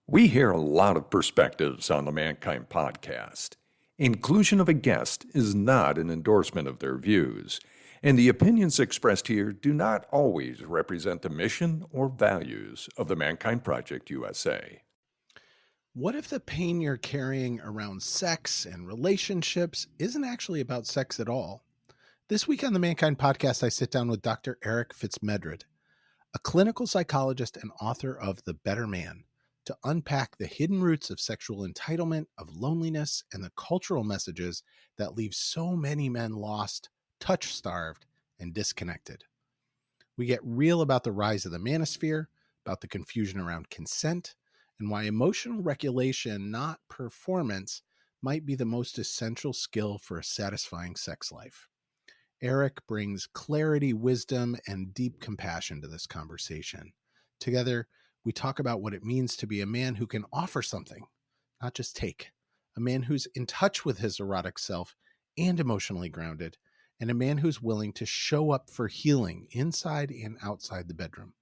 We hear a lot of perspectives on the Mankind podcast. Inclusion of a guest is not an endorsement of their views, and the opinions expressed here do not always represent the mission or values of the Mankind Project USA. What if the pain you're carrying around sex and relationships isn't actually about sex at all? This week on the Mankind podcast, I sit down with Dr. Eric FitzMedrud, a clinical psychologist and author of The Better Man, to unpack the hidden roots of sexual entitlement, of loneliness, and the cultural messages that leave so many men lost, touch-starved, and disconnected. We get real about the rise of the manosphere, about the confusion around consent, and why emotional regulation, not performance, might be the most essential skill for a satisfying sex life. Eric brings clarity, wisdom, and deep compassion to this conversation. Together, we talk about what it means to be a man who can offer something, not just take, a man who's in touch with his erotic self and emotionally grounded, and a man who's willing to show up for healing inside and outside the bedroom.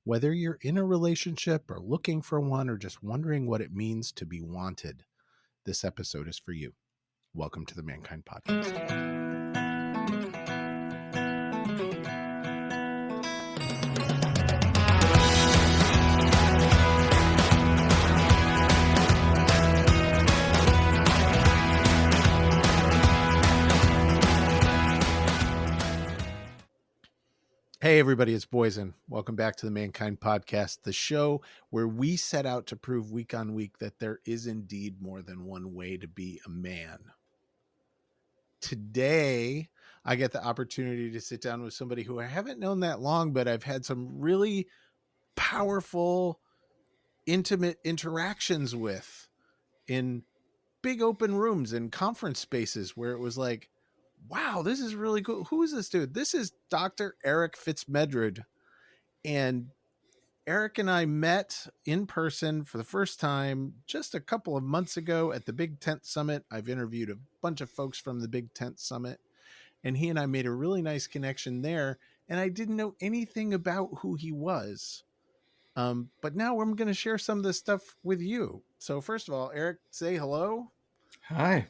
Whether you're in a relationship or looking for one or just wondering what it means to be wanted, this episode is for you. Welcome to the Mankind Podcast. Hey, everybody, it's Boysen. Welcome back to the Mankind Podcast, the show where we set out to prove week on week that there is indeed more than one way to be a man. Today, I get the opportunity to sit down with somebody who I haven't known that long, but I've had some really powerful, intimate interactions with in big open rooms and conference spaces where it was like, wow, this is really cool. Who is this dude? This is Dr. Eric FitzMedrud. And Eric and I met in person for the first time just a couple of months ago at the Big Tent Summit. I've interviewed a bunch of folks from the Big Tent Summit, and he and I made a really nice connection there. And I didn't know anything about who he was. But now I'm going to share some of this stuff with you. So first of all, Eric, say hello. Hi.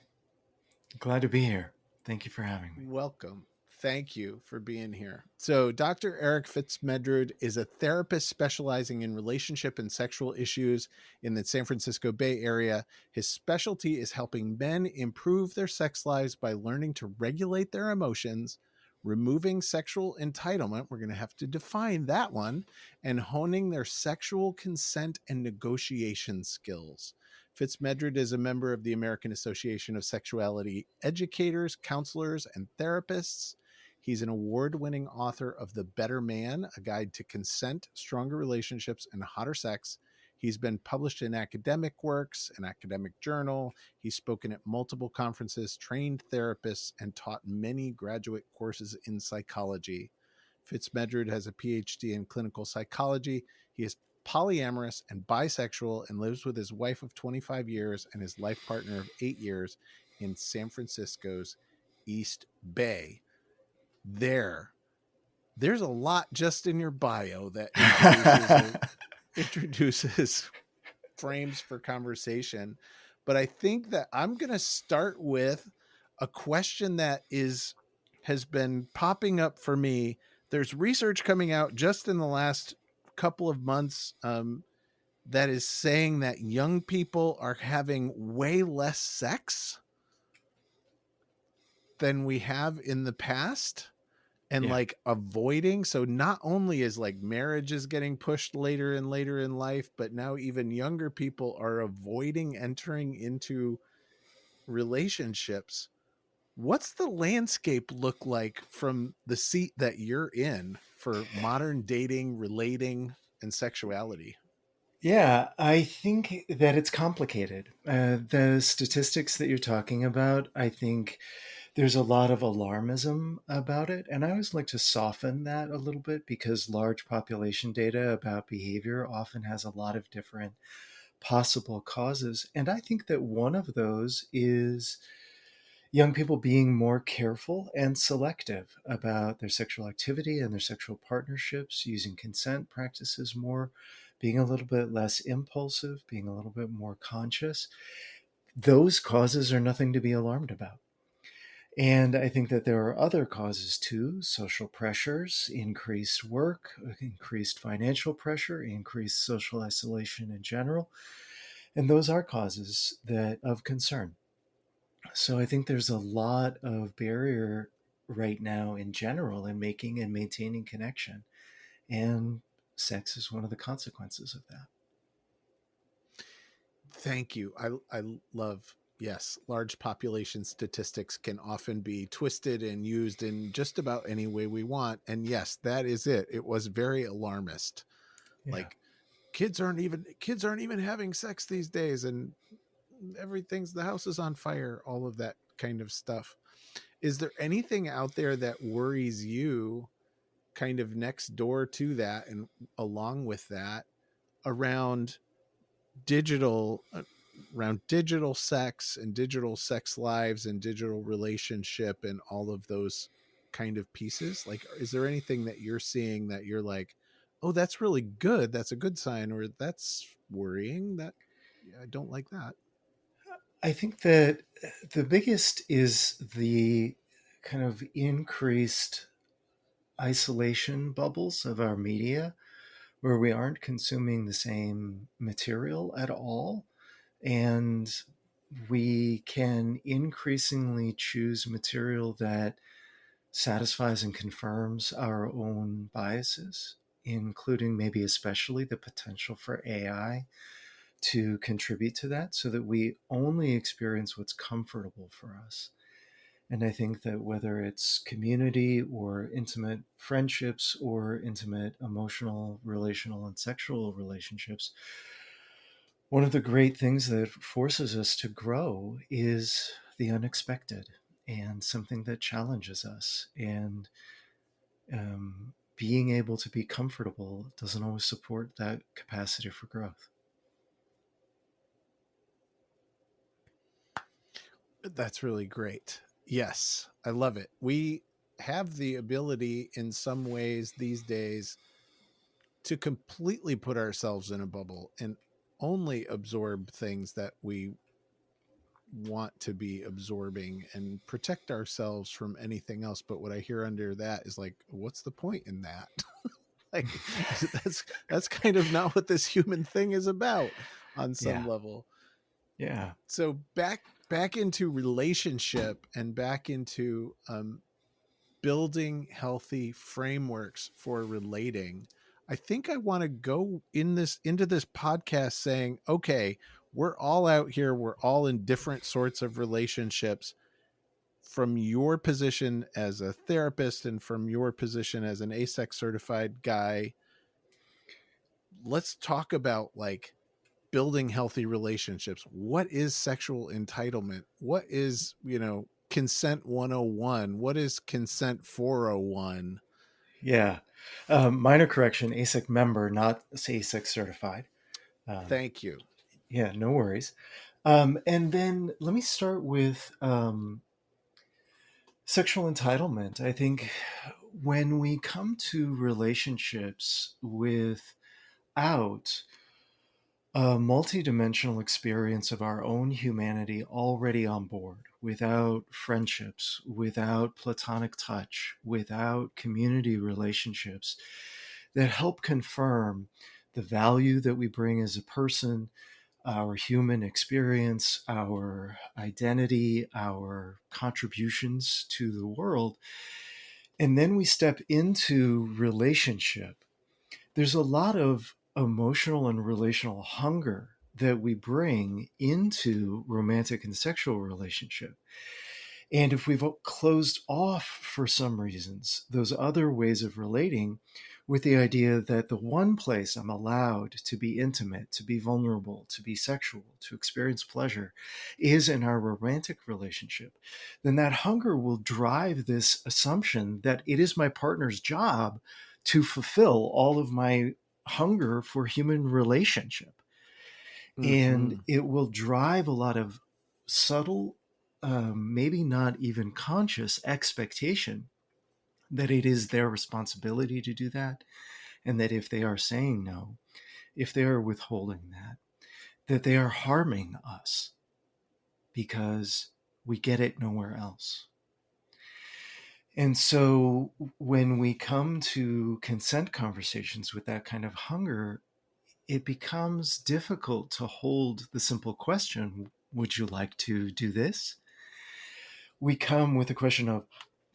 Glad to be here. Thank you for having me. Welcome. Thank you for being here. So Dr. Eric FitzMedrud is a therapist specializing in relationship and sexual issues in the San Francisco Bay Area. His specialty is helping men improve their sex lives by learning to regulate their emotions, removing sexual entitlement. We're going to have to define that one, and honing their sexual consent and negotiation skills. FitzMedrud is a member of the American Association of Sexuality Educators, Counselors, and Therapists. He's an award-winning author of The Better Man, A Guide to Consent, Stronger Relationships, and Hotter Sex. He's been published in academic works, an academic journal. He's spoken at multiple conferences, trained therapists, and taught many graduate courses in psychology. FitzMedrud has a PhD in clinical psychology. He is polyamorous and bisexual and lives with his wife of 25 years and his life partner of 8 years in San Francisco's East Bay. There's a lot just in your bio that introduces frames for conversation. But I think that I'm going to start with a question that has been popping up for me. There's research coming out just in the last couple of months that is saying that young people are having way less sex than we have in the past. And like avoiding. So not only is like marriage is getting pushed later and later in life, but now even younger people are avoiding entering into relationships. What's the landscape look like from the seat that you're in for modern dating, relating, and sexuality? Yeah, I think that it's complicated. The statistics that you're talking about, I think there's a lot of alarmism about it. And I always like to soften that a little bit because large population data about behavior often has a lot of different possible causes. And I think that one of those is young people being more careful and selective about their sexual activity and their sexual partnerships, using consent practices more, being a little bit less impulsive, being a little bit more conscious, those causes are nothing to be alarmed about. And I think that there are other causes too: social pressures, increased work, increased financial pressure, increased social isolation in general. And those are causes of concern. So I think there's a lot of barrier right now in general in making and maintaining connection. And sex is one of the consequences of that. Thank you. I love, yes, large population statistics can often be twisted and used in just about any way we want. And yes, that is it. It was very alarmist. Yeah. Like kids aren't even having sex these days, and the house is on fire, all of that kind of stuff. Is there anything out there that worries you kind of next door to that and along with that around digital digital sex and digital sex lives and digital relationship and all of those kind of pieces? Like, is there anything that you're seeing that you're like, oh, that's really good, that's a good sign, or that's worrying, that I don't like that? I think that the biggest is the kind of increased isolation bubbles of our media, where we aren't consuming the same material at all. And we can increasingly choose material that satisfies and confirms our own biases, including maybe especially the potential for AI to contribute to that, so that we only experience what's comfortable for us. And I think that whether it's community or intimate friendships or intimate emotional, relational, and sexual relationships, one of the great things that forces us to grow is the unexpected and something that challenges us. And being able to be comfortable doesn't always support that capacity for growth. That's really great. Yes, I love it. We have the ability in some ways these days to completely put ourselves in a bubble and only absorb things that we want to be absorbing and protect ourselves from anything else. But what I hear under that is like, what's the point in that? Like, that's kind of not what this human thing is about on some Yeah. level. Yeah. So back into relationship and back into building healthy frameworks for relating. I think I want to go into this podcast saying, okay, we're all out here, we're all in different sorts of relationships. From your position as a therapist and from your position as an ASEX certified guy, let's talk about like building healthy relationships. What is sexual entitlement? What is, consent 101? What is consent 401? Yeah. Minor correction: ASIC member, not ASIC certified. Thank you. Yeah, no worries. And then let me start with sexual entitlement. I think when we come to relationships without a multidimensional experience of our own humanity already on board, without friendships, without platonic touch, without community relationships that help confirm the value that we bring as a person, our human experience, our identity, our contributions to the world, and then we step into relationship, there's a lot of emotional and relational hunger that we bring into romantic and sexual relationship. And if we've closed off for some reasons those other ways of relating, with the idea that the one place I'm allowed to be intimate, to be vulnerable, to be sexual, to experience pleasure is in our romantic relationship, then that hunger will drive this assumption that it is my partner's job to fulfill all of my hunger for human relationship. And it will drive a lot of subtle, maybe not even conscious expectation that it is their responsibility to do that, and that if they are saying no, if they are withholding that they are harming us because we get it nowhere else. And so when we come to consent conversations with that kind of hunger, it becomes difficult to hold the simple question, would you like to do this? We come with the question of,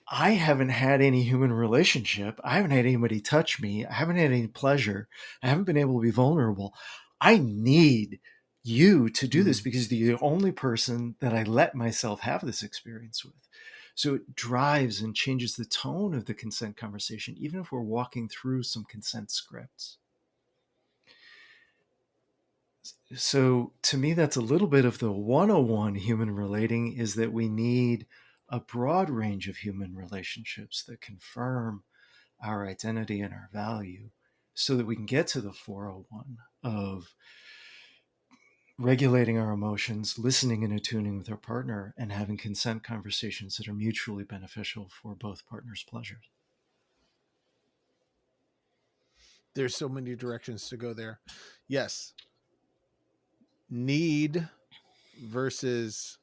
I haven't had any human relationship. I haven't had anybody touch me. I haven't had any pleasure. I haven't been able to be vulnerable. I need you to do this because you're the only person that I let myself have this experience with. So it drives and changes the tone of the consent conversation, even if we're walking through some consent scripts. So to me, that's a little bit of the 101 human relating, is that we need a broad range of human relationships that confirm our identity and our value so that we can get to the 401 of regulating our emotions, listening and attuning with our partner, and having consent conversations that are mutually beneficial for both partners' pleasures. There's so many directions to go there. Yes. Need versus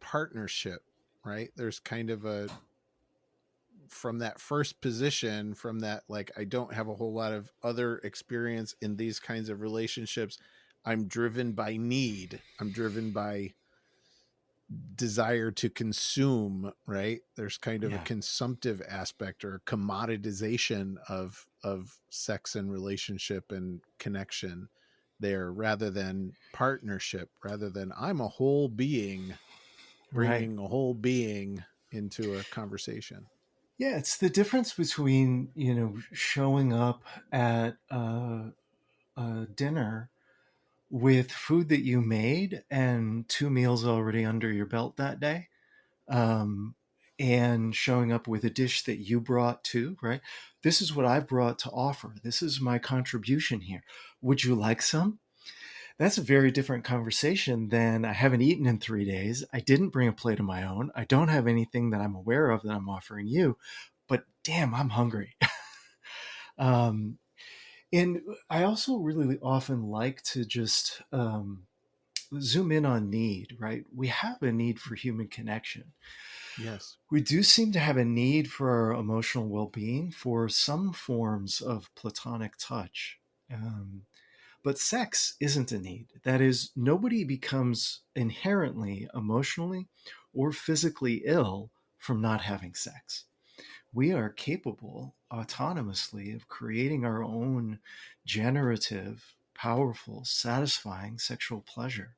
partnership, right? There's kind of a, from that first position, from that, like, I don't have a whole lot of other experience in these kinds of relationships. I'm driven by need. I'm driven by desire to consume, right? There's kind of a consumptive aspect or commoditization of sex and relationship and connection there, rather than partnership, rather than I'm a whole being bringing a whole being into a conversation. Yeah, it's the difference between, showing up at a dinner with food that you made and 2 meals already under your belt that day, and showing up with a dish that you brought too, right? This is what I've brought to offer. This is my contribution here. Would you like some? That's a very different conversation than, I haven't eaten in 3 days. I didn't bring a plate of my own. I don't have anything that I'm aware of that I'm offering you, but damn, I'm hungry. And I also really often like to just zoom in on need, right? We have a need for human connection. Yes. We do seem to have a need for our emotional well-being, for some forms of platonic touch. But sex isn't a need. That is, nobody becomes inherently emotionally or physically ill from not having sex. We are capable autonomously of creating our own generative, powerful, satisfying sexual pleasure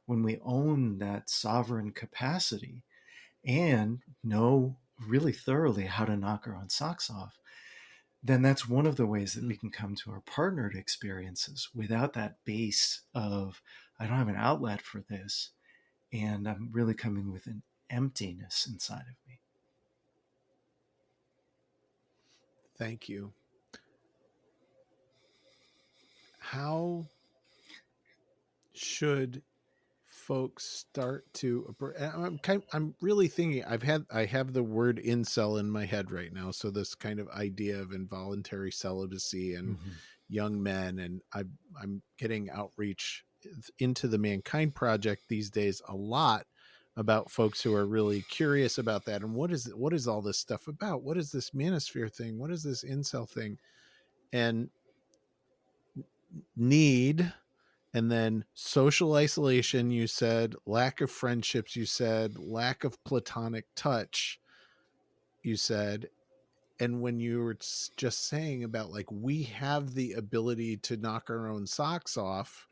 when we own that sovereign capacity and know really thoroughly how to knock our own socks off. Then that's one of the ways that we can come to our partnered experiences without that base of, I don't have an outlet for this, and I'm really coming with an emptiness inside of me. Thank you. How should folks start to, I'm really thinking, I have the word incel in my head right now. So this kind of idea of involuntary celibacy and young men, and I'm getting outreach into the Mankind Project these days a lot about folks who are really curious about that. And what is all this stuff about? What is this manosphere thing? What is this incel thing? And need, and then social isolation, you said, lack of friendships, you said, lack of platonic touch, you said. And when you were just saying about, like, we have the ability to knock our own socks off,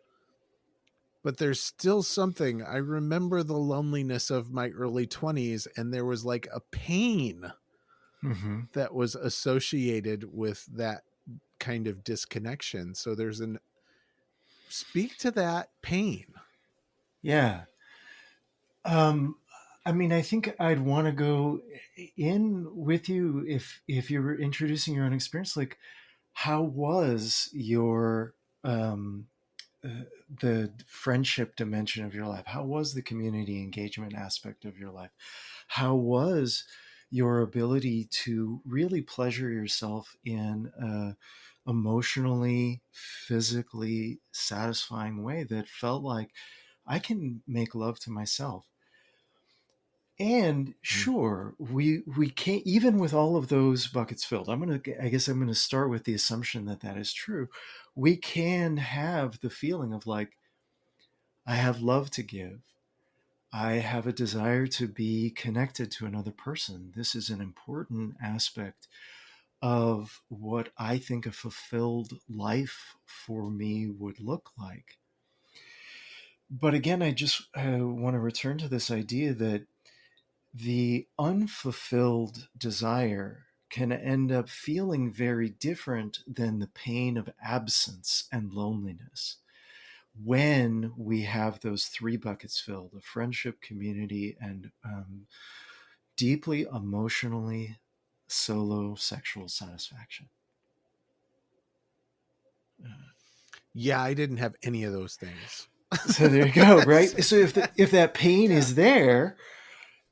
but there's still something. I remember the loneliness of my early 20s, and there was like a pain that was associated with that kind of disconnection. So there's speak to that pain. Yeah. I mean, I think I'd want to go in with you if you were introducing your own experience. Like, how was your the friendship dimension of your life? How was the community engagement aspect of your life? How was your ability to really pleasure yourself in emotionally, physically satisfying way that felt like I can make love to myself. And sure, we can't, even with all of those buckets filled. I guess I'm gonna start with the assumption that that is true. We can have the feeling of like, I have love to give. I have a desire to be connected to another person. This is an important aspect of what I think a fulfilled life for me would look like. But again, I just want to return to this idea that the unfulfilled desire can end up feeling very different than the pain of absence and loneliness when we have those three buckets filled of friendship, community, and deeply emotionally solo sexual satisfaction. Yeah, I didn't have any of those things. So there you go, right? So if that pain is there,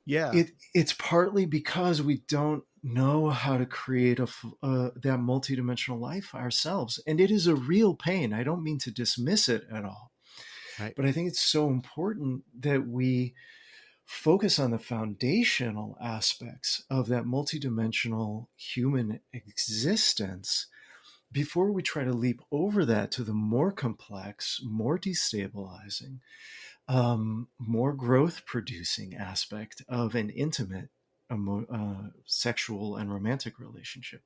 yeah, it's partly because we don't know how to create that multidimensional life ourselves, and it is a real pain. I don't mean to dismiss it at all, right. but I think it's so important that we focus on the foundational aspects of that multidimensional human existence before we try to leap over that to the more complex, more destabilizing, more growth producing aspect of an intimate sexual and romantic relationship.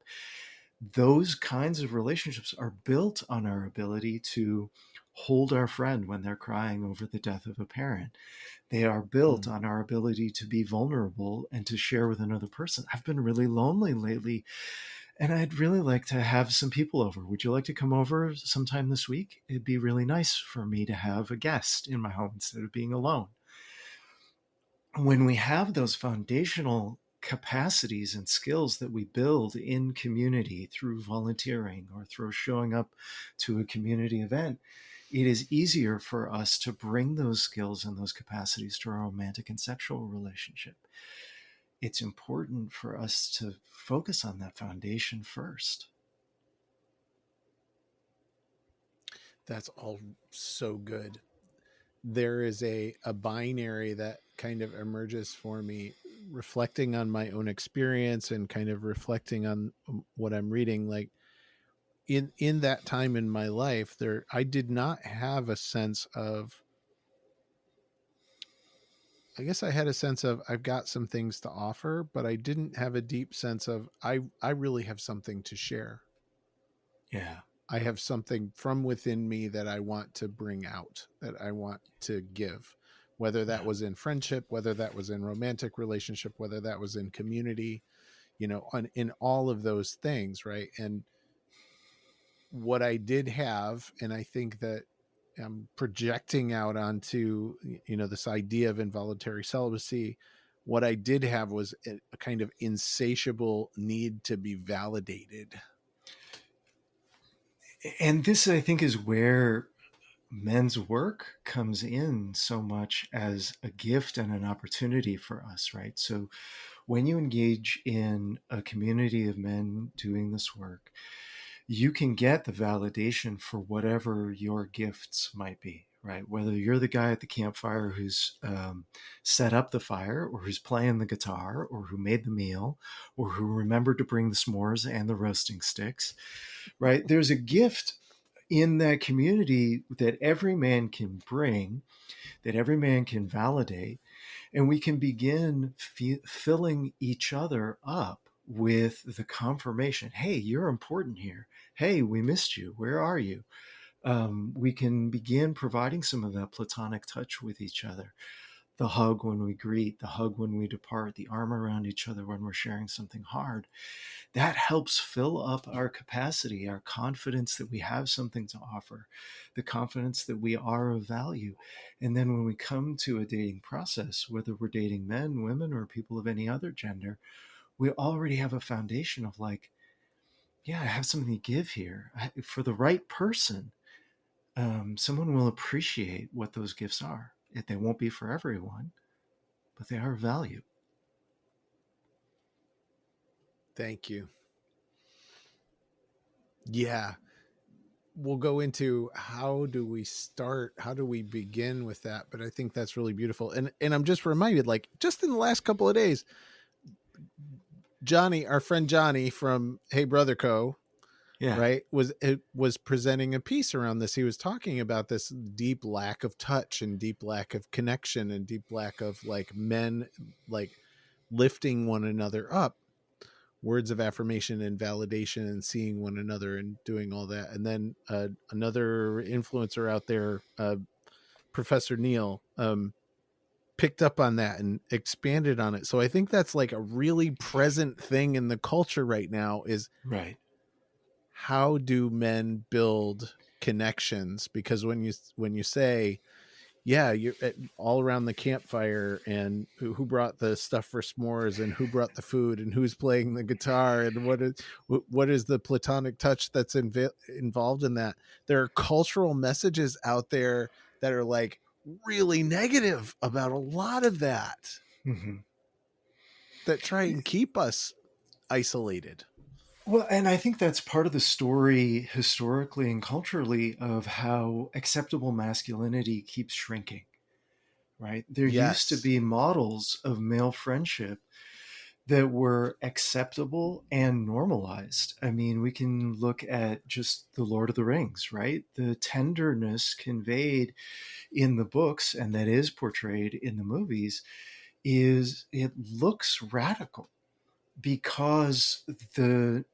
Those kinds of relationships are built on our ability to hold our friend when they're crying over the death of a parent. They are built on our ability to be vulnerable and to share with another person. I've been really lonely lately, and I'd really like to have some people over. Would you like to come over sometime this week? It'd be really nice for me to have a guest in my home instead of being alone. When we have those foundational capacities and skills that we build in community through volunteering or through showing up to a community event, it is easier for us to bring those skills and those capacities to our romantic and sexual relationship. It's important for us to focus on that foundation first. That's all so good. There is a binary that kind of emerges for me, reflecting on my own experience and kind of reflecting on what I'm reading. Like in that time in my life, I did not have a sense of, I guess I had a sense of I've got some things to offer, but I didn't have a deep sense of I really have something to share. Yeah. I have something from within me that I want to bring out, that I want to give, whether that was in friendship, whether that was in romantic relationship, whether that was in community, in all of those things. Right. And what I did have, and I think that I'm projecting out onto, this idea of involuntary celibacy. What I did have was a kind of insatiable need to be validated. And this, I think, is where men's work comes in so much as a gift and an opportunity for us, right? So when you engage in a community of men doing this work, you can get the validation for whatever your gifts might be, right? Whether you're the guy at the campfire who's set up the fire, or who's playing the guitar, or who made the meal, or who remembered to bring the s'mores and the roasting sticks, right? There's a gift in that community that every man can bring, that every man can validate, and we can begin filling each other up with the confirmation, hey, you're important here. Hey, we missed you. Where are you? We can begin providing some of that platonic touch with each other. The hug when we greet, the hug when we depart, the arm around each other when we're sharing something hard. That helps fill up our capacity, our confidence that we have something to offer, the confidence that we are of value. And then when we come to a dating process, whether we're dating men, women, or people of any other gender, we already have a foundation of like, yeah, I have something to give here. For the right person, someone will appreciate what those gifts are. They won't be for everyone, but they are of value. Thank you. Yeah. we'll go into how do we begin with that, but I think that's really beautiful. And I'm just reminded, like, just in the last couple of days, Johnny, our friend Johnny from Hey Brother Co, Yeah. right, was presenting a piece around this. He was talking about this deep lack of touch and deep lack of connection and deep lack of like men like lifting one another up, words of affirmation and validation and seeing one another and doing all that. And then another influencer out there, Professor Neil, picked up on that and expanded on it. So I think that's like a really present thing in the culture right now is Right. how do men build connections? Because when you say, yeah, you're all around the campfire and who brought the stuff for s'mores and who brought the food and who's playing the guitar and what is the platonic touch that's involved in that. There are cultural messages out there that are like really negative about a lot of that, Mm-hmm. that try and keep us isolated. Well, and I think that's part of the story historically and culturally of how acceptable masculinity keeps shrinking, right? There used to Yes. be models of male friendship that were acceptable and normalized. I mean, we can look at just the Lord of the Rings, right? The tenderness conveyed in the books and that is portrayed in the movies it looks radical because the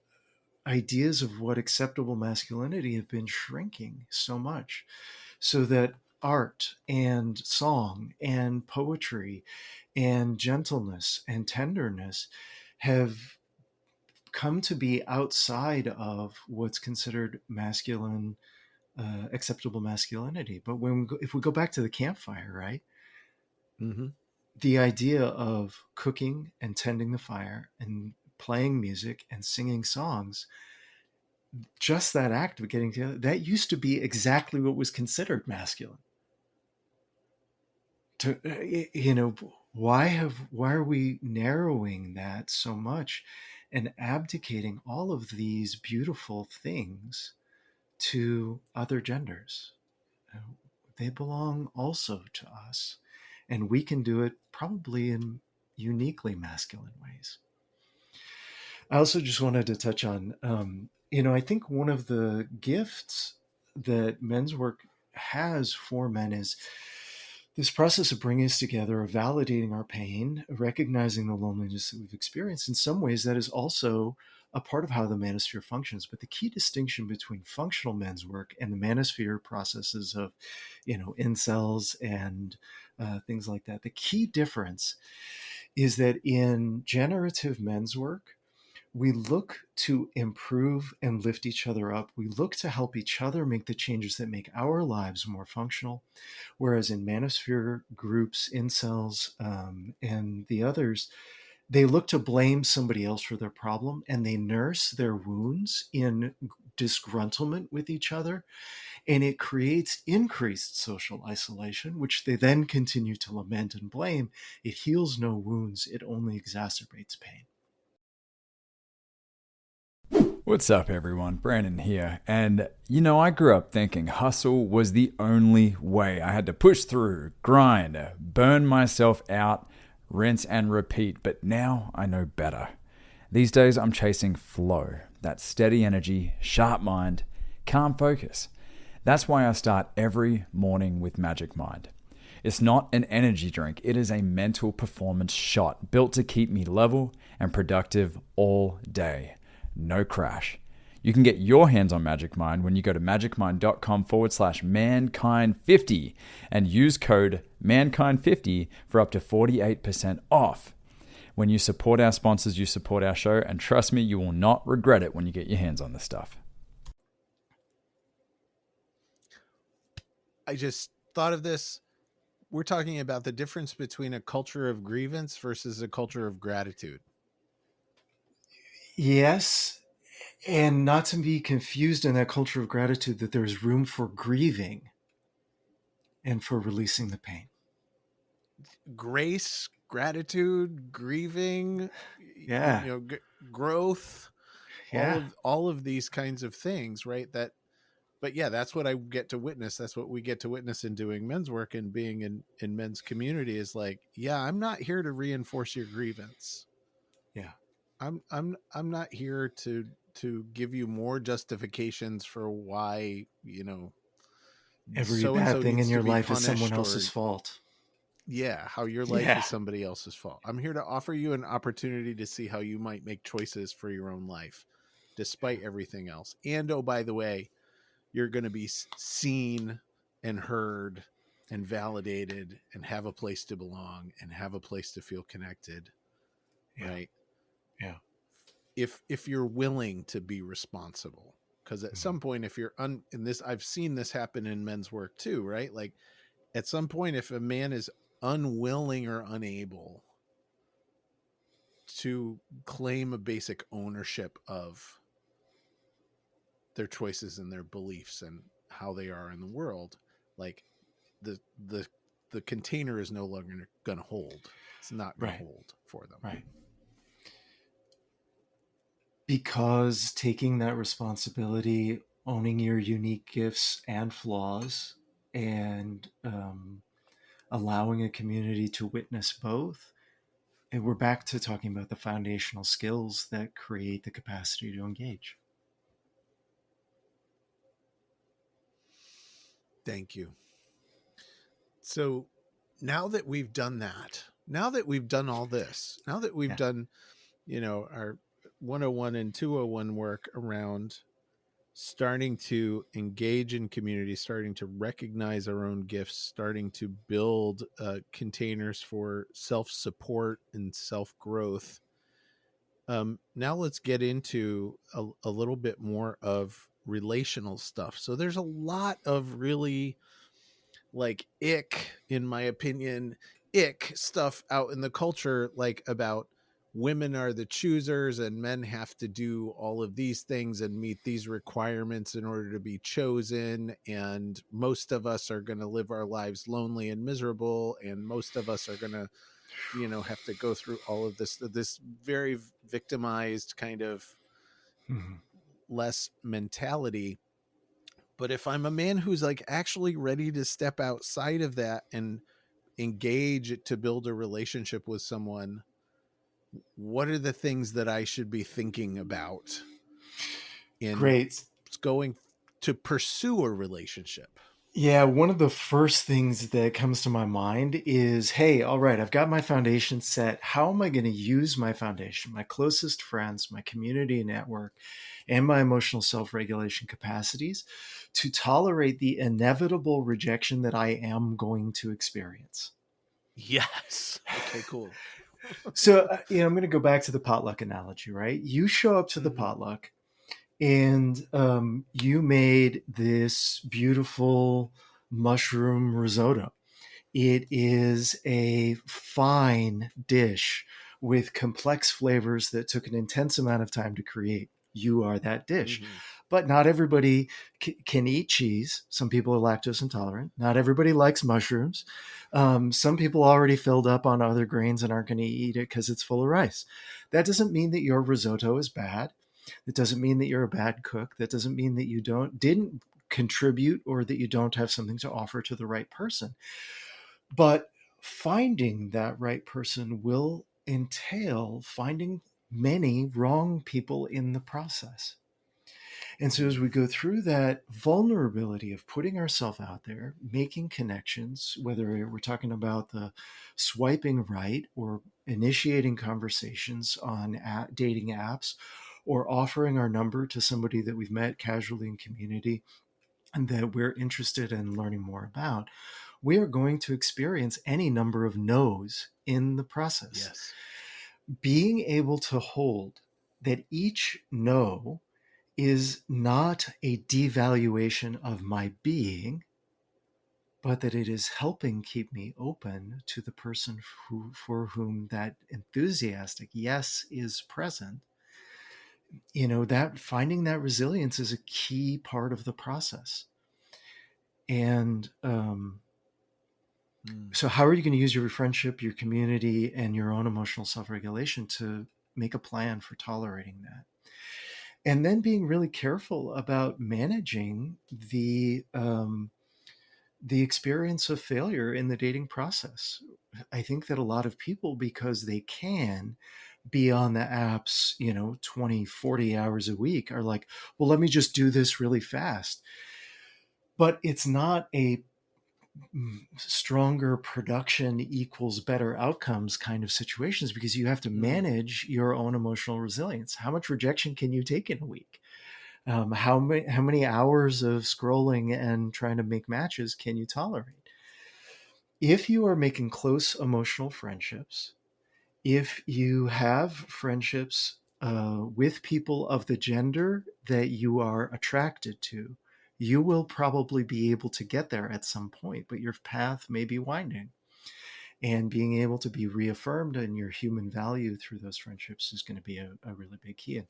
ideas of what acceptable masculinity have been shrinking so much so that art and song and poetry and gentleness and tenderness have come to be outside of what's considered masculine, acceptable masculinity. But if we go back to the campfire, right? Mm-hmm. The idea of cooking and tending the fire and playing music and singing songs, just that act of getting together, that used to be exactly what was considered masculine. Why are we narrowing that so much and abdicating all of these beautiful things to other genders? They belong also to us, and we can do it probably in uniquely masculine ways. I also just wanted to touch on, I think one of the gifts that men's work has for men is this process of bringing us together, of validating our pain, recognizing the loneliness that we've experienced. In some ways, that is also a part of how the manosphere functions. But the key distinction between functional men's work and the manosphere processes of, incels and things like that, the key difference is that in generative men's work, we look to improve and lift each other up. We look to help each other make the changes that make our lives more functional. Whereas in manosphere groups, incels, and the others, they look to blame somebody else for their problem and they nurse their wounds in disgruntlement with each other. And it creates increased social isolation, which they then continue to lament and blame. It heals no wounds, it only exacerbates pain. What's up, everyone? Brandon here. And, I grew up thinking hustle was the only way. I had to push through, grind, burn myself out, rinse and repeat. But now I know better. These days I'm chasing flow, that steady energy, sharp mind, calm focus. That's why I start every morning with Magic Mind. It's not an energy drink. It is a mental performance shot built to keep me level and productive all day. No crash. You can get your hands on Magic Mind when you go to magicmind.com/mankind50 and use code mankind50 for up to 48% off. When you support our sponsors, you support our show, and trust me, you will not regret it when you get your hands on this stuff. I just thought of this. We're talking about the difference between a culture of grievance versus a culture of gratitude. Yes, and not to be confused in that culture of gratitude that there's room for grieving and for releasing the pain. Grace, gratitude, grieving, Yeah. growth, Yeah. all of these kinds of things, right? That, but yeah, that's what I get to witness. That's what we get to witness in doing men's work and being in men's community is like, yeah, I'm not here to reinforce your grievance. Yeah. I'm not here to give you more justifications for why, Every so and bad so thing in needs to your be life is someone punished, or else's fault. yeah, how your life Yeah. is somebody else's fault. I'm here to offer you an opportunity to see how you might make choices for your own life despite everything else. And oh, by the way, you're going to be seen and heard and validated and have a place to belong and have a place to feel connected. Yeah. Right. Yeah. If you're willing to be responsible, because at some point, if you're in this, I've seen this happen in men's work too, right? Like at some point, if a man is unwilling or unable to claim a basic ownership of their choices and their beliefs and how they are in the world, like the the container is no longer going to hold. It's not going to hold for them. Right. Because taking that responsibility, owning your unique gifts and flaws, and allowing a community to witness both. And we're back to talking about the foundational skills that create the capacity to engage. Thank you. So now that we've done that, now that we've done all this, now that we've done, our 101 and 201 work around starting to engage in community, starting to recognize our own gifts, starting to build containers for self-support and self-growth. Now let's get into a little bit more of relational stuff. So there's a lot of really in my opinion, stuff out in the culture, like about women are the choosers and men have to do all of these things and meet these requirements in order to be chosen. And most of us are going to live our lives lonely and miserable. And most of us are going to, have to go through all of this very victimized kind of less mentality. But if I'm a man who's like actually ready to step outside of that and engage to build a relationship with someone, what are the things that I should be thinking about in going to pursue a relationship? Yeah, one of the first things that comes to my mind is, hey, all right, I've got my foundation set. How am I going to use my foundation, my closest friends, my community network, and my emotional self-regulation capacities to tolerate the inevitable rejection that I am going to experience? Yes. Okay, cool. So, I'm going to go back to the potluck analogy, right? You show up to the potluck and you made this beautiful mushroom risotto. It is a fine dish with complex flavors that took an intense amount of time to create. You are that dish. But not everybody can eat cheese. Some people are lactose intolerant. Not everybody likes mushrooms. Some people already filled up on other grains and aren't going to eat it because it's full of rice. That doesn't mean that your risotto is bad. That doesn't mean that you're a bad cook. That doesn't mean that you didn't contribute or that you don't have something to offer to the right person. But finding that right person will entail finding many wrong people in the process. And so as we go through that vulnerability of putting ourselves out there, making connections, whether we're talking about the swiping right or initiating conversations on dating apps, or offering our number to somebody that we've met casually in community and that we're interested in learning more about, we are going to experience any number of no's in the process. Yes. Being able to hold that each no is not a devaluation of my being, but that it is helping keep me open to the person for whom that enthusiastic yes is present. That finding that resilience is a key part of the process. And so how are you going to use your friendship, your community, and your own emotional self-regulation to make a plan for tolerating that? And then being really careful about managing the experience of failure in the dating process. I think that a lot of people, because they can be on the apps, 20, 40 hours a week, are like, well, let me just do this really fast. But it's not a stronger production equals better outcomes kind of situations, because you have to manage your own emotional resilience. How much rejection can you take in a week? How many hours of scrolling and trying to make matches can you tolerate? If you are making close emotional friendships, if you have friendships with people of the gender that you are attracted to, you will probably be able to get there at some point, but your path may be winding. And being able to be reaffirmed in your human value through those friendships is going to be a really big key. And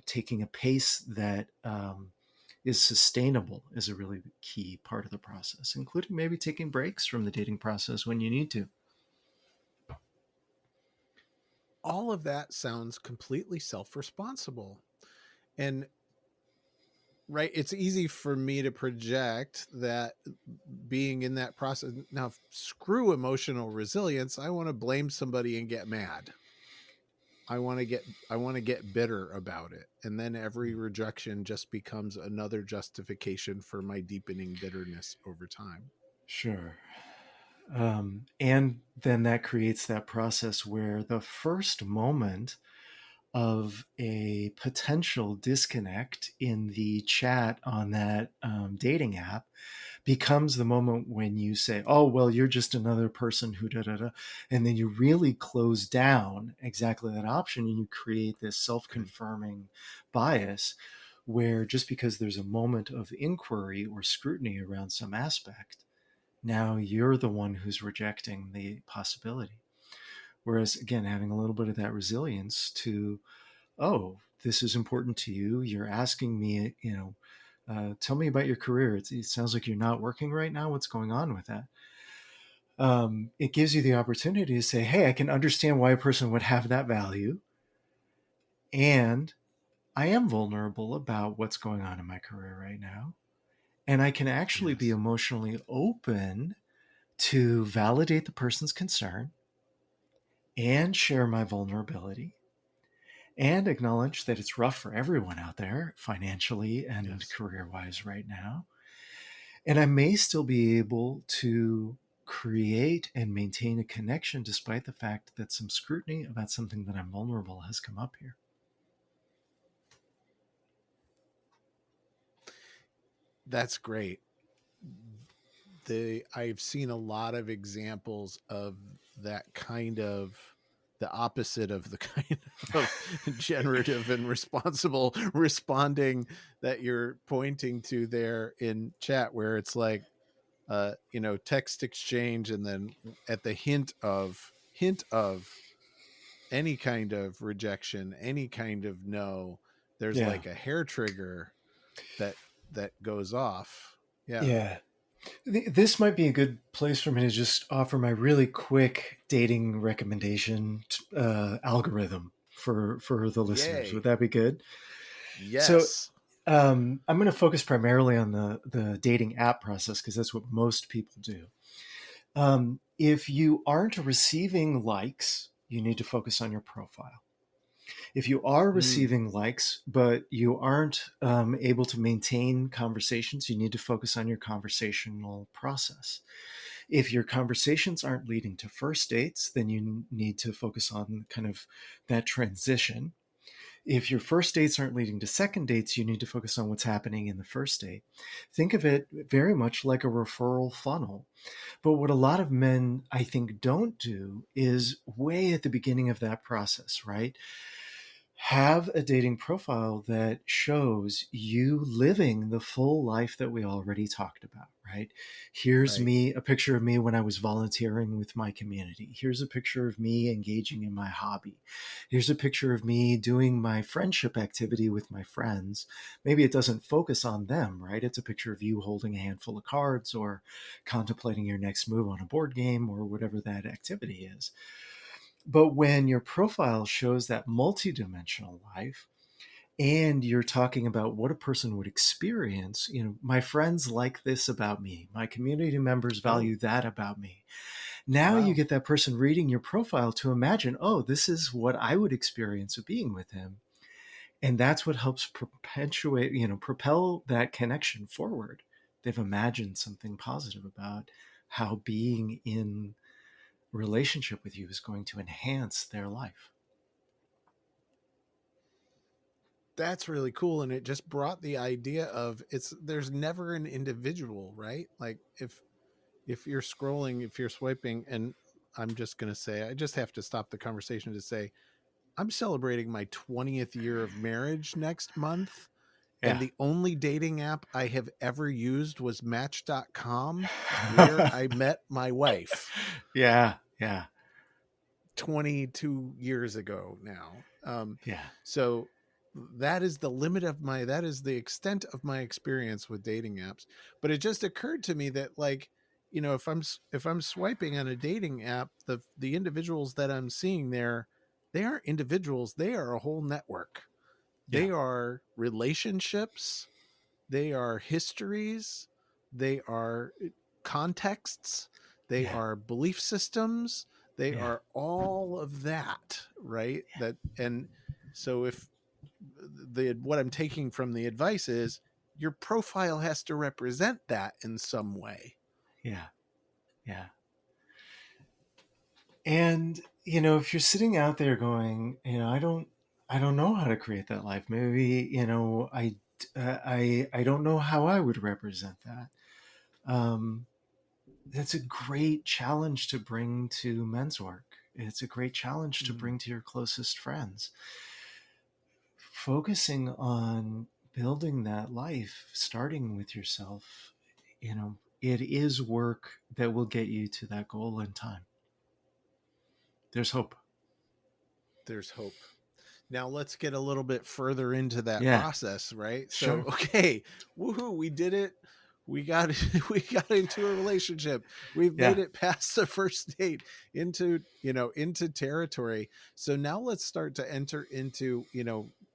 taking a pace that is sustainable is a really key part of the process, including maybe taking breaks from the dating process when you need to. All of that sounds completely self-responsible. And right, it's easy for me to project that being in that process. Now, screw emotional resilience. I want to blame somebody and get mad. I want to get bitter about it. And then every rejection just becomes another justification for my deepening bitterness over time. Sure. And then that creates that process where the first moment of a potential disconnect in the chat on that dating app becomes the moment when you say, oh, well, you're just another person who da da da. And then you really close down exactly that option, and you create this self-confirming bias where just because there's a moment of inquiry or scrutiny around some aspect, now you're the one who's rejecting the possibility. Whereas, again, having a little bit of that resilience to, oh, this is important to you. You're asking me, tell me about your career. It sounds like you're not working right now. What's going on with that? It gives you the opportunity to say, hey, I can understand why a person would have that value. And I am vulnerable about what's going on in my career right now. And I can actually be emotionally open to validate the person's concern and share my vulnerability and acknowledge that it's rough for everyone out there financially and career-wise right now. And I may still be able to create and maintain a connection despite the fact that some scrutiny about something that I'm vulnerable has come up here. That's great. I've seen a lot of examples of that kind of the opposite of the kind of generative and responsible responding that you're pointing to there in chat, where it's like text exchange, and then at the hint of any kind of rejection, any kind of no, there's like a hair trigger that goes off. Yeah. This might be a good place for me to just offer my really quick dating recommendation algorithm for the listeners. Yay. Would that be good? Yes. So I'm going to focus primarily on the dating app process, because that's what most people do. If you aren't receiving likes, you need to focus on your profile. If you are receiving likes, but you aren't able to maintain conversations, you need to focus on your conversational process. If your conversations aren't leading to first dates, then you need to focus on kind of that transition. If your first dates aren't leading to second dates, you need to focus on what's happening in the first date. Think of it very much like a referral funnel. But what a lot of men, I think, don't do is way at the beginning of that process, right? Have a dating profile that shows you living the full life that we already talked about, right? Here's me, a picture of me when I was volunteering with my community. Here's a picture of me engaging in my hobby. Here's a picture of me doing my friendship activity with my friends. Maybe it doesn't focus on them, right? It's a picture of you holding a handful of cards or contemplating your next move on a board game or whatever that activity is. But when your profile shows that multidimensional life, and you're talking about what a person would experience. My friends like this about me. My community members value that about me. Now you get that person reading your profile to imagine, oh, this is what I would experience of being with him. And that's what helps perpetuate, propel that connection forward. They've imagined something positive about how being in relationship with you is going to enhance their life. That's really cool. And it just brought the idea of there's never an individual, right? Like if you're scrolling, if you're swiping, and I'm just going to say, I just have to stop the conversation to say, I'm celebrating my 20th year of marriage next month. And the only dating app I have ever used was Match.com, where I met my wife. Yeah. 22 years ago now. Yeah. So that is the extent of my experience with dating apps. But it just occurred to me that, like, if I'm swiping on a dating app, the individuals that I'm seeing there, they aren't individuals, they are a whole network. They are relationships, they are histories, they are contexts, they are belief systems, they are all of that, right? And so if what I'm taking from the advice is, your profile has to represent that in some way. Yeah. And if you're sitting out there going, I don't know how to create that life. Maybe I don't know how I would represent that. That's a great challenge to bring to men's work. It's a great challenge to bring to your closest friends. Focusing on building that life, starting with yourself, it is work that will get you to that goal in time. There's hope. There's hope. Now let's get a little bit further into that process, right? Sure. So, okay, woohoo, we did it. We got into a relationship. We've made it past the first date into territory. So now let's start to enter into,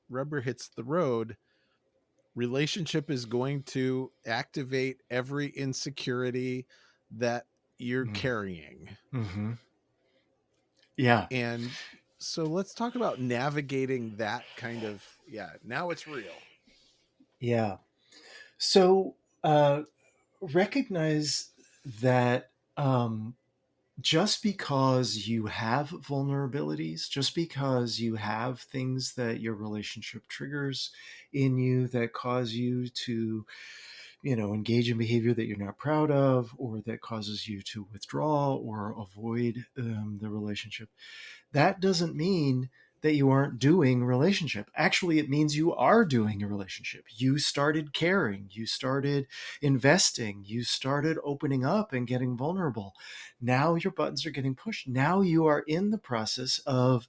rubber hits the road. Relationship is going to activate every insecurity that you're carrying. Mm-hmm. Yeah. And so let's talk about navigating that kind of, now it's real. Yeah. So recognize that just because you have vulnerabilities, just because you have things that your relationship triggers in you that cause you to, engage in behavior that you're not proud of, or that causes you to withdraw or avoid the relationship, that doesn't mean that you aren't doing relationship. Actually, it means you are doing a relationship. You started caring, you started investing, you started opening up and getting vulnerable. Now your buttons are getting pushed. Now you are in the process of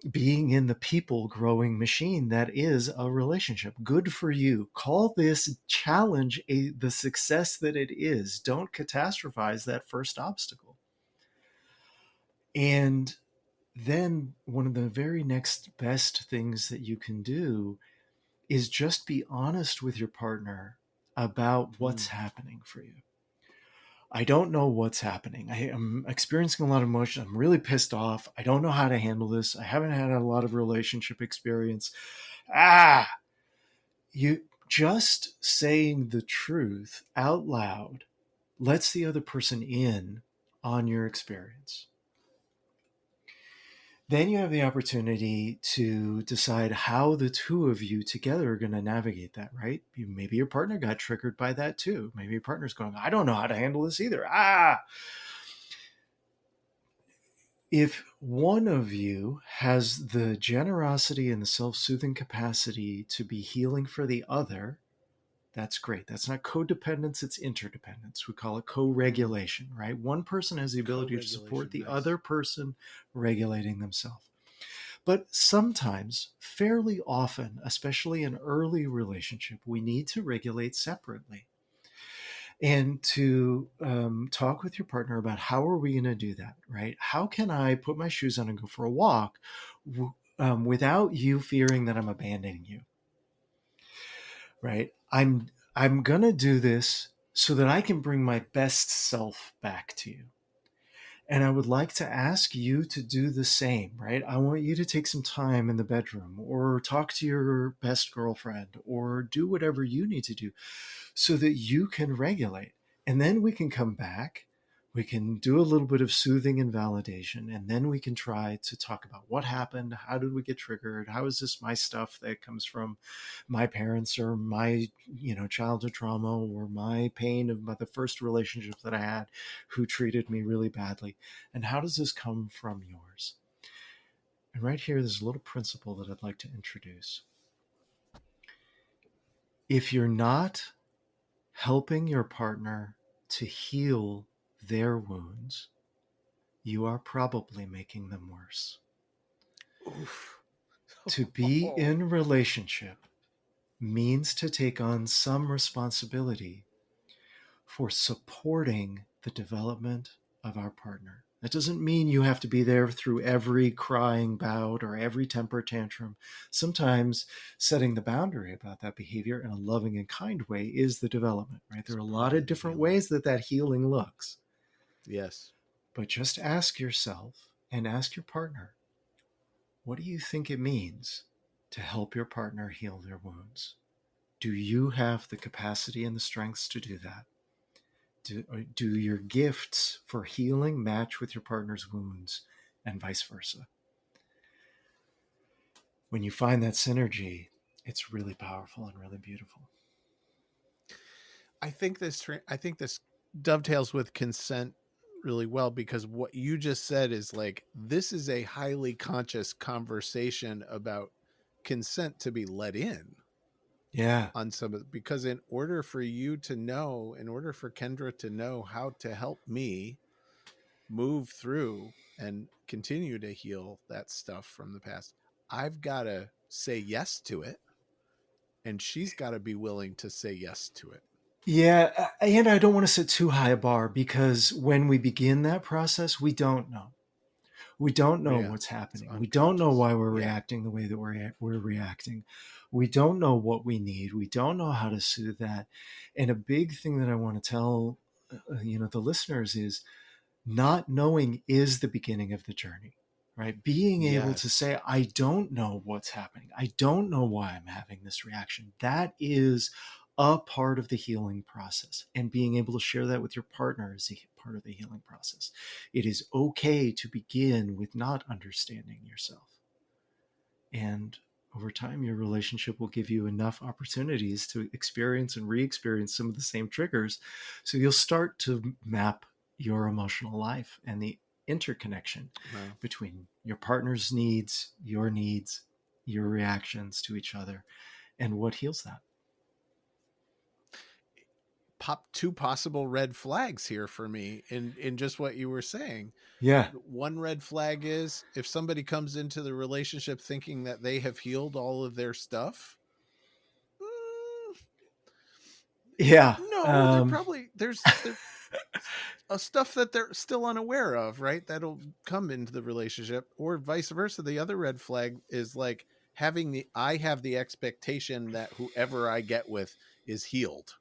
being in the people growing machine that is a relationship. Good for you. Call this challenge the success that it is. Don't catastrophize that first obstacle. And then one of the very next best things that you can do is just be honest with your partner about what's happening for you. I don't know what's happening. I am experiencing a lot of emotion. I'm really pissed off. I don't know how to handle this. I haven't had a lot of relationship experience. You just saying the truth out loud lets the other person in on your experience. Then you have the opportunity to decide how the two of you together are going to navigate that, right? Maybe your partner got triggered by that too. Maybe your partner's going, I don't know how to handle this either. If one of you has the generosity and the self-soothing capacity to be healing for the other, that's great. That's not codependence, it's interdependence. We call it co-regulation, right? One person has the ability to support the other person regulating themselves. But sometimes, fairly often, especially in early relationship, we need to regulate separately. And to talk with your partner about how are we going to do that, right? How can I put my shoes on and go for a walk without you fearing that I'm abandoning you, right? I'm going to do this so that I can bring my best self back to you. And I would like to ask you to do the same, right? I want you to take some time in the bedroom or talk to your best girlfriend or do whatever you need to do so that you can regulate. And then we can come back. We can do a little bit of soothing and validation. And then we can try to talk about what happened. How did we get triggered? How is this my stuff that comes from my parents or my, childhood trauma or my pain of the first relationship that I had who treated me really badly? And how does this come from yours? And right here, there's a little principle that I'd like to introduce. If you're not helping your partner to heal their wounds, you are probably making them worse. Oof. To be in relationship means to take on some responsibility for supporting the development of our partner. That doesn't mean you have to be there through every crying bout or every temper tantrum. Sometimes setting the boundary about that behavior in a loving and kind way is the development, right? There are a lot of different ways that healing looks. Yes. But just ask yourself and ask your partner, what do you think it means to help your partner heal their wounds? Do you have the capacity and the strengths to do that? Do your gifts for healing match with your partner's wounds and vice versa? When you find that synergy, it's really powerful and really beautiful. I think this dovetails with consent really well, because what you just said is like, this is a highly conscious conversation about consent to be let in. Yeah. On some of, because in order for Kendra to know how to help me move through and continue to heal that stuff from the past, I've got to say yes to it, and she's got to be willing to say yes to it. Yeah, and I don't want to set too high a bar, because when we begin that process, we don't know. We don't know what's happening. We don't know why we're reacting the way that we're reacting. We don't know what we need. We don't know how to soothe that. And a big thing that I want to tell the listeners is, not knowing is the beginning of the journey, right? Being able to say, I don't know what's happening. I don't know why I'm having this reaction. That is a part of the healing process, and being able to share that with your partner is a part of the healing process. It is okay to begin with not understanding yourself, and over time your relationship will give you enough opportunities to experience and re-experience some of the same triggers, so you'll start to map your emotional life and the interconnection between your partner's needs, your reactions to each other, and what heals that. Pop two possible red flags here for me in just what you were saying. Yeah. One red flag is if somebody comes into the relationship thinking that they have healed all of their stuff. Yeah. No, they're probably there's a stuff that they're still unaware of, right? That'll come into the relationship, or vice versa. The other red flag is like I have the expectation that whoever I get with is healed.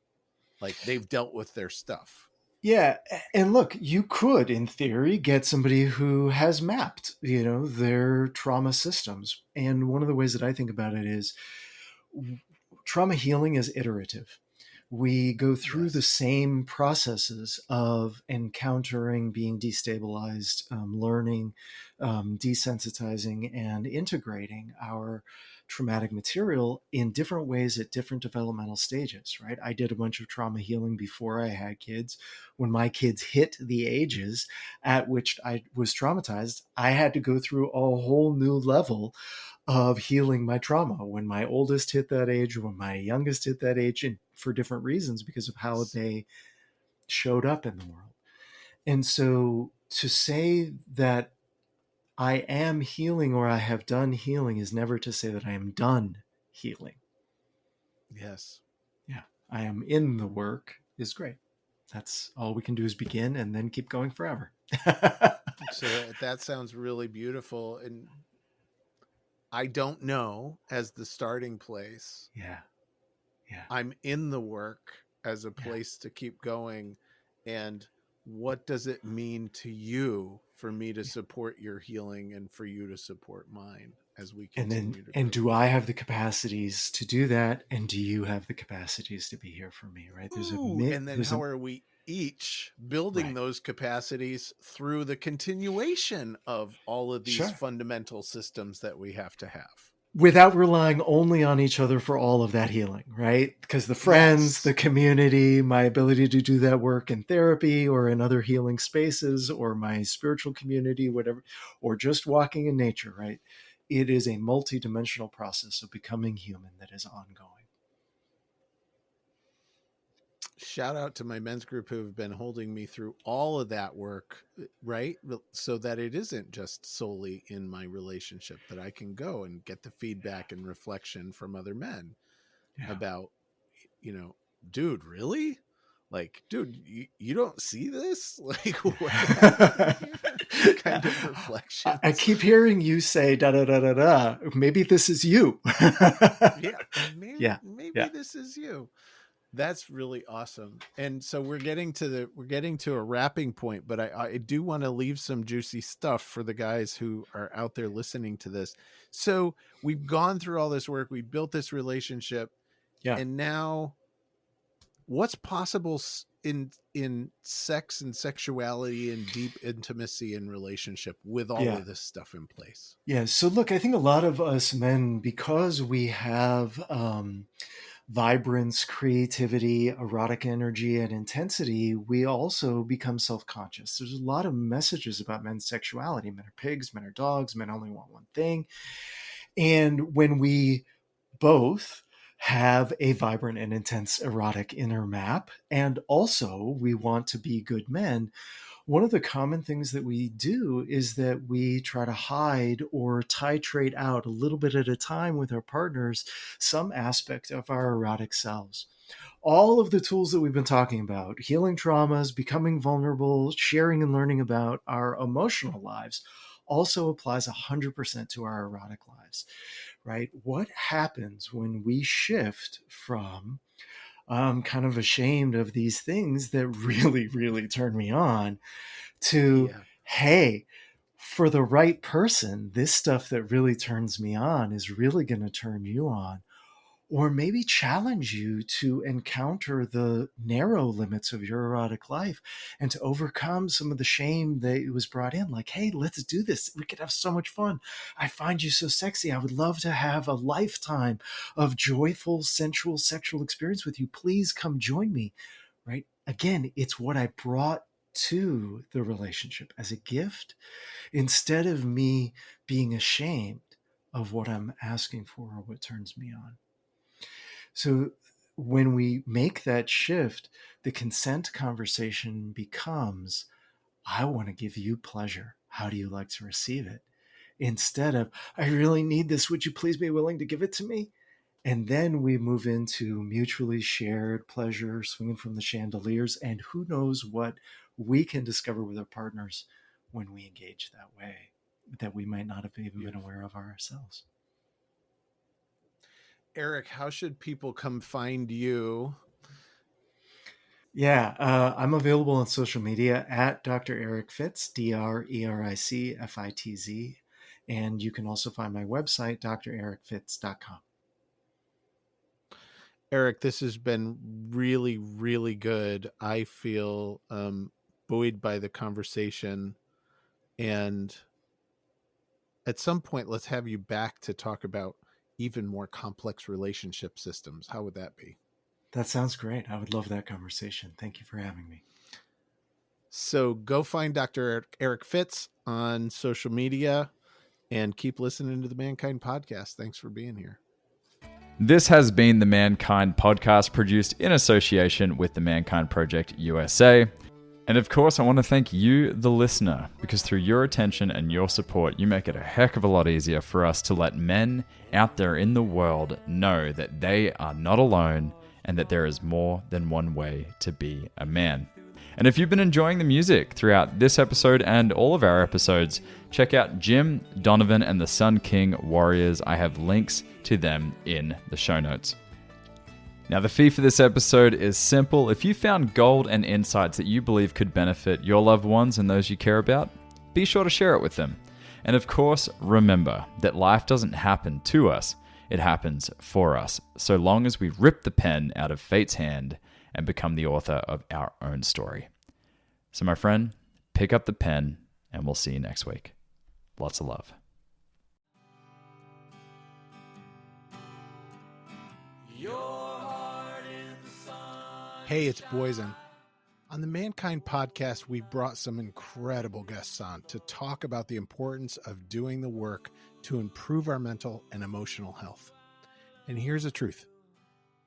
Like they've dealt with their stuff. Yeah. And look, you could, in theory, get somebody who has mapped, their trauma systems. And one of the ways that I think about it is trauma healing is iterative. We go through the same processes of encountering, being destabilized, learning, desensitizing, and integrating our traumatic material in different ways at different developmental stages, right? I did a bunch of trauma healing before I had kids. When my kids hit the ages at which I was traumatized, I had to go through a whole new level of healing my trauma. When my oldest hit that age, when my youngest hit that age, and for different reasons because of how they showed up in the world. And so to say that I am healing or I have done healing is never to say that I am done healing. Yes. Yeah. I am in the work is great. That's all we can do is begin and then keep going forever. So that sounds really beautiful. And I don't know as the starting place. Yeah. Yeah. I'm in the work as a Yeah. place to keep going. And what does it mean to you for me to support your healing and for you to support mine as we continue to grow? And do I have the capacities to do that? And do you have the capacities to be here for me? Right. And then how are we each building those capacities through the continuation of all of these fundamental systems that we have to have? Without relying only on each other for all of that healing, right? Because the friends, the community, my ability to do that work in therapy or in other healing spaces or my spiritual community, whatever, or just walking in nature, right? It is a multidimensional process of becoming human that is ongoing. Shout out to my men's group who have been holding me through all of that work, right? So that it isn't just solely in my relationship, that I can go and get the feedback and reflection from other men about, dude, really? Like, dude, you don't see this? Like, what's happening here? Kind of reflection. I keep hearing you say, da, da, da, da, da. Maybe this is you. Maybe this is you. That's really awesome. And so we're getting to a wrapping point, but I do want to leave some juicy stuff for the guys who are out there listening to this. So we've gone through all this work. We built this relationship. Yeah. And now what's possible in sex and sexuality and deep intimacy and relationship with all of this stuff in place? Yeah. So look, I think a lot of us men, because we have, vibrance, creativity, erotic energy, and intensity, we also become self-conscious. There's a lot of messages about men's sexuality. Men are pigs, men are dogs, men only want one thing. And when we both have a vibrant and intense erotic inner map, and also we want to be good men, one of the common things that we do is that we try to hide or titrate out a little bit at a time with our partners some aspect of our erotic selves. All of the tools that we've been talking about, healing traumas, becoming vulnerable, sharing and learning about our emotional lives, also applies 100% to our erotic lives, right? What happens when we shift from I'm kind of ashamed of these things that really, really turn me on to, hey, for the right person, this stuff that really turns me on is really going to turn you on. Or maybe challenge you to encounter the narrow limits of your erotic life and to overcome some of the shame that was brought in. Like, hey, let's do this. We could have so much fun. I find you so sexy. I would love to have a lifetime of joyful, sensual, sexual experience with you. Please come join me, right? Again, it's what I brought to the relationship as a gift instead of me being ashamed of what I'm asking for or what turns me on. So when we make that shift, the consent conversation becomes, I want to give you pleasure. How do you like to receive it? Instead of, I really need this. Would you please be willing to give it to me? And then we move into mutually shared pleasure, swinging from the chandeliers, and who knows what we can discover with our partners when we engage that way that we might not have even been aware of ourselves. Eric, how should people come find you? Yeah, I'm available on social media at Dr. Eric Fitz, DrEricFitz. And you can also find my website, drericfitz.com. Eric, this has been really, really good. I feel buoyed by the conversation. And at some point, let's have you back to talk about even more complex relationship systems. How would that be? That sounds great. I would love that conversation. Thank you for having me. So go find Dr. Eric Fitz on social media and keep listening to the Mankind Podcast. Thanks for being here. This has been the Mankind Podcast, produced in association with the Mankind Project USA. And of course, I want to thank you, the listener, because through your attention and your support, you make it a heck of a lot easier for us to let men out there in the world know that they are not alone and that there is more than one way to be a man. And if you've been enjoying the music throughout this episode and all of our episodes, check out Jim, Donovan, and the Sun King Warriors. I have links to them in the show notes. Now, the fee for this episode is simple. If you found gold and insights that you believe could benefit your loved ones and those you care about, be sure to share it with them. And of course, remember that life doesn't happen to us, it happens for us, so long as we rip the pen out of fate's hand and become the author of our own story. So my friend, pick up the pen and we'll see you next week. Lots of love. Hey, it's Boysen. On the Mankind podcast, we've brought some incredible guests on to talk about the importance of doing the work to improve our mental and emotional health. And here's the truth.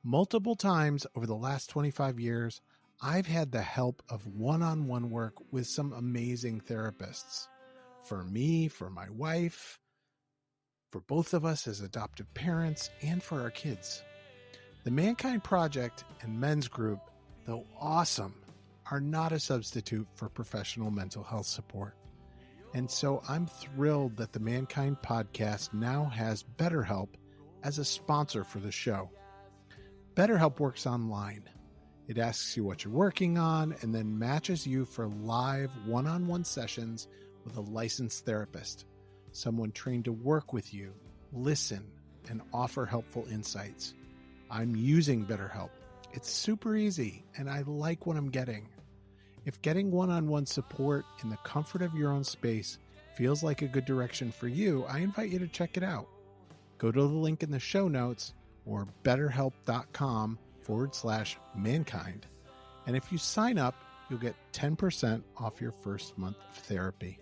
Multiple times over the last 25 years, I've had the help of one-on-one work with some amazing therapists. For me, for my wife, for both of us as adoptive parents, and for our kids. The Mankind Project and Men's Group, though awesome, are not a substitute for professional mental health support. And so I'm thrilled that the Mankind Podcast now has BetterHelp as a sponsor for the show. BetterHelp works online. It asks you what you're working on and then matches you for live one-on-one sessions with a licensed therapist, someone trained to work with you, listen, and offer helpful insights. I'm using BetterHelp. It's super easy, and I like what I'm getting. If getting one-on-one support in the comfort of your own space feels like a good direction for you, I invite you to check it out. Go to the link in the show notes or betterhelp.com/mankind. And if you sign up, you'll get 10% off your first month of therapy.